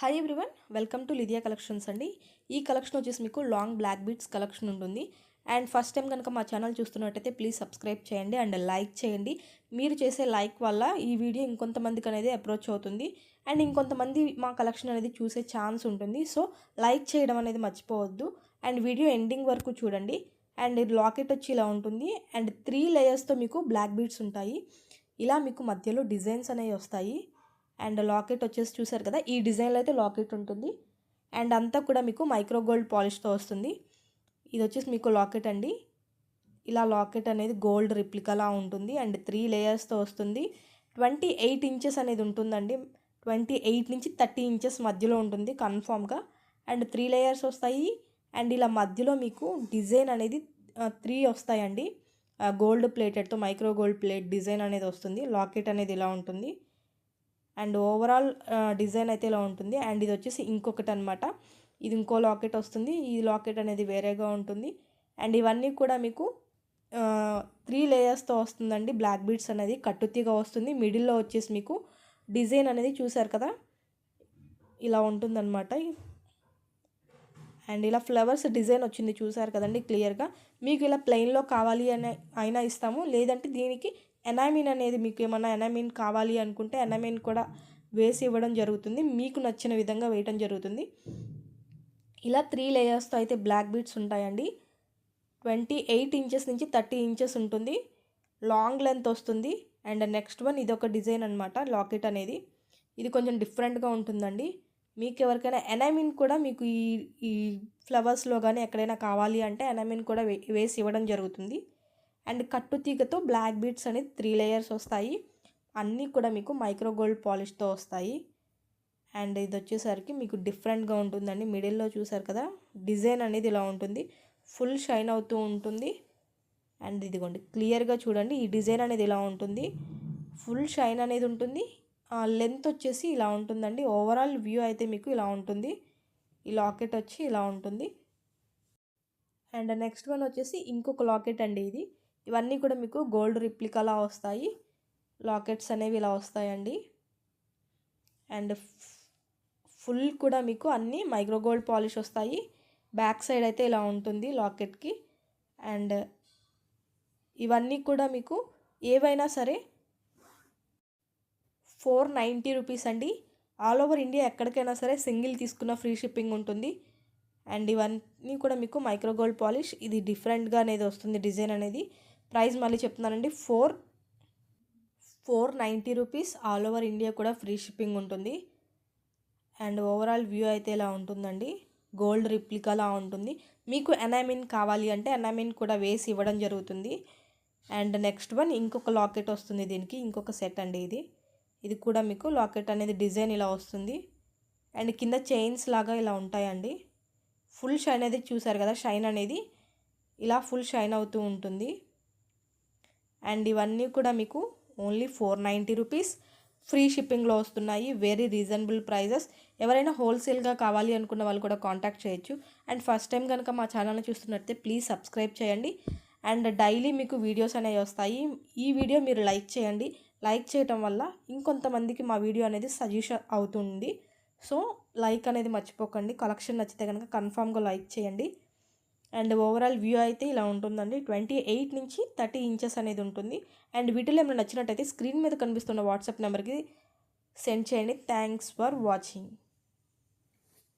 Hi everyone, welcome to Lydia collections అండి. ఈ collection వచ్చేసి మీకు లాంగ్ బ్లాక్ బీడ్స్ కలెక్షన్ ఉంటుంది. అండ్ ఫస్ట్ టైం కనుక మా ఛానల్ చూస్తున్నట్టయితే ప్లీజ్ సబ్స్క్రైబ్ చేయండి అండ్ లైక్ చేయండి. మీరు చేసే లైక్ వల్ల ఈ వీడియో ఇంకొంతమందికి అనేది అప్రోచ్ అవుతుంది అండ్ ఇంకొంతమంది మా కలెక్షన్ అనేది చూసే ఛాన్స్ ఉంటుంది. సో లైక్ చేయడం అనేది మర్చిపోవద్దు అండ్ వీడియో ఎండింగ్ వరకు చూడండి. అండ్ లాకెట్ వచ్చి ఇలా ఉంటుంది అండ్ 3 లేయర్స్తో మీకు బ్లాక్ బీడ్స్ ఉంటాయి. ఇలా మీకు మధ్యలో డిజైన్స్ అనేవి వస్తాయి. అండ్ లాకెట్ వచ్చేసి చూసారు కదా, ఈ డిజైన్లో అయితే లాకెట్ ఉంటుంది అండ్ అంతా కూడా మీకు మైక్రో గోల్డ్ పాలిష్తో వస్తుంది. ఇది వచ్చేసి మీకు లాకెట్ అండి. ఇలా లాకెట్ అనేది గోల్డ్ రిప్లికాలా ఉంటుంది అండ్ 3 లేయర్స్తో వస్తుంది. 28 ఇంచెస్ అనేది ఉంటుందండి. 28 నుంచి 30 ఇంచెస్ మధ్యలో ఉంటుంది కన్ఫామ్గా. అండ్ 3 లేయర్స్ వస్తాయి అండ్ ఇలా మధ్యలో మీకు డిజైన్ అనేది 3 వస్తాయండి. గోల్డ్ ప్లేటెడ్తో మైక్రో గోల్డ్ ప్లేట్ డిజైన్ అనేది వస్తుంది. లాకెట్ అనేది ఇలా ఉంటుంది అండ్ ఓవరాల్ డిజైన్ అయితే ఇలా ఉంటుంది. అండ్ ఇది వచ్చేసి ఇంకొకటి అనమాట. ఇది ఇంకో లాకెట్ వస్తుంది. ఈ లాకెట్ అనేది వేరేగా ఉంటుంది అండ్ ఇవన్నీ కూడా మీకు 3 లేయర్స్తో వస్తుందండి. బ్లాక్ బీడ్స్ అనేది కట్టుతీగా వస్తుంది. మిడిల్లో వచ్చేసి మీకు డిజైన్ అనేది చూసారు కదా, ఇలా ఉంటుందన్నమాట. అండ్ ఇలా ఫ్లవర్స్ డిజైన్ వచ్చింది చూసారు కదండి క్లియర్గా. మీకు ఇలా ప్లెయిన్లో కావాలి అని అయినా ఇస్తాము, లేదంటే దీనికి ఎనామిన్ అనేది మీకు ఏమన్నా ఎనామిన్ కావాలి అనుకుంటే ఎనామిన్ కూడా వేసి ఇవ్వడం జరుగుతుంది. మీకు నచ్చిన విధంగా వేయడం జరుగుతుంది. ఇలా 3 లేయర్స్తో అయితే బ్లాక్ బీడ్స్ ఉంటాయండి. 28 ఇంచెస్ నుంచి 30 ఇంచెస్ ఉంటుంది. లాంగ్ లెంత్ వస్తుంది. అండ్ నెక్స్ట్ వన్ ఇది ఒక డిజైన్ అనమాట. లాకెట్ అనేది ఇది కొంచెం డిఫరెంట్గా ఉంటుందండి. మీకు ఎవరికైనా ఎనామిన్ కూడా మీకు ఈ ఫ్లవర్స్లో కానీ ఎక్కడైనా కావాలి అంటే ఎనామిన్ కూడా వేసి ఇవ్వడం జరుగుతుంది. అండ్ కట్టుతీగతో బ్లాక్ బీడ్స్ అనేది 3 లేయర్స్ వస్తాయి. అన్నీ కూడా మీకు మైక్రో గోల్డ్ పాలిష్తో వస్తాయి. అండ్ ఇది వచ్చేసరికి మీకు డిఫరెంట్గా ఉంటుందండి. మిడిల్లో చూసారు కదా, డిజైన్ అనేది ఇలా ఉంటుంది. ఫుల్ షైన్ అవుతూ ఉంటుంది. అండ్ ఇదిగోండి క్లియర్గా చూడండి, ఈ డిజైన్ అనేది ఇలా ఉంటుంది. ఫుల్ షైన్ అనేది ఉంటుంది. లెంత్ వచ్చేసి ఇలా ఉంటుందండి. ఓవరాల్ వ్యూ అయితే మీకు ఇలా ఉంటుంది. ఈ లాకెట్ వచ్చి ఇలా ఉంటుంది. అండ్ నెక్స్ట్ వన్ వచ్చేసి ఇంకొక లాకెట్ అండి. ఇవన్నీ కూడా మీకు గోల్డ్ రిప్లికాలా వస్తాయి. లాకెట్స్ అనేవి ఇలా వస్తాయండి. అండ్ ఫుల్ కూడా మీకు అన్నీ మైక్రో గోల్డ్ పాలిష్ వస్తాయి. బ్యాక్ సైడ్ అయితే ఇలా ఉంటుంది లాకెట్కి. అండ్ ఇవన్నీ కూడా మీకు ఏవైనా సరే 490 రూపీస్ అండి. ఆల్ ఓవర్ ఇండియా ఎక్కడికైనా సరే సింగిల్ తీసుకున్న ఫ్రీ షిప్పింగ్ ఉంటుంది. అండ్ ఇవన్నీ కూడా మీకు మైక్రో గోల్డ్ పాలిష్. ఇది డిఫరెంట్గా అనేది వస్తుంది డిజైన్ అనేది. ప్రైస్ మళ్ళీ చెప్తున్నానండి, 490 రూపీస్. ఆల్ ఓవర్ ఇండియా కూడా ఫ్రీ షిప్పింగ్ ఉంటుంది. అండ్ ఓవరాల్ వ్యూ అయితే ఇలా ఉంటుందండి. గోల్డ్ రిప్లికాలా ఉంటుంది. మీకు ఎనామిన్ కావాలి అంటే ఎనామిన్ కూడా వేసి ఇవ్వడం జరుగుతుంది. అండ్ నెక్స్ట్ వన్ ఇంకొక లాకెట్ వస్తుంది. దీనికి ఇంకొక సెట్ అండి. ఇది కూడా మీకు లాకెట్ అనేది డిజైన్ ఇలా వస్తుంది. అండ్ కింద చైన్స్ లాగా ఇలా ఉంటాయండి. ఫుల్ షైన్ అనేది చూసారు కదా, షైన్ అనేది ఇలా ఫుల్ షైన్ అవుతూ ఉంటుంది. అండ్ ఇవన్నీ కూడా మీకు ఓన్లీ 490 రూపీస్ ఫ్రీ షిప్పింగ్లో వస్తున్నాయి. Very reasonable prices. ఎవరైనా హోల్సేల్గా కావాలి అనుకున్న వాళ్ళు కూడా కాంటాక్ట్ చేయొచ్చు. అండ్ ఫస్ట్ టైం కనుక మా ఛానల్ని చూస్తున్నట్లయితే ప్లీజ్ సబ్స్క్రైబ్ చేయండి. అండ్ డైలీ మీకు వీడియోస్ అనేవి వస్తాయి. ఈ వీడియో మీరు లైక్ చేయండి. లైక్ చేయటం వల్ల ఇంకొంతమందికి మా వీడియో అనేది సజెషన్ అవుతుంది. సో లైక్ అనేది మర్చిపోకండి. కలెక్షన్ నచ్చితే కనుక కన్ఫామ్గా లైక్ చేయండి. అండ్ ఓవరాల్ వ్యూ అయితే ఇలా ఉంటుందండి. 28 నుంచి 30 ఇంచెస్ అనేది ఉంటుంది. అండ్ వీటిలో ఏమైనా నచ్చినట్టయితే స్క్రీన్ మీద కనిపిస్తున్న వాట్సాప్ నెంబర్కి సెండ్ చేయండి. Thanks for watching.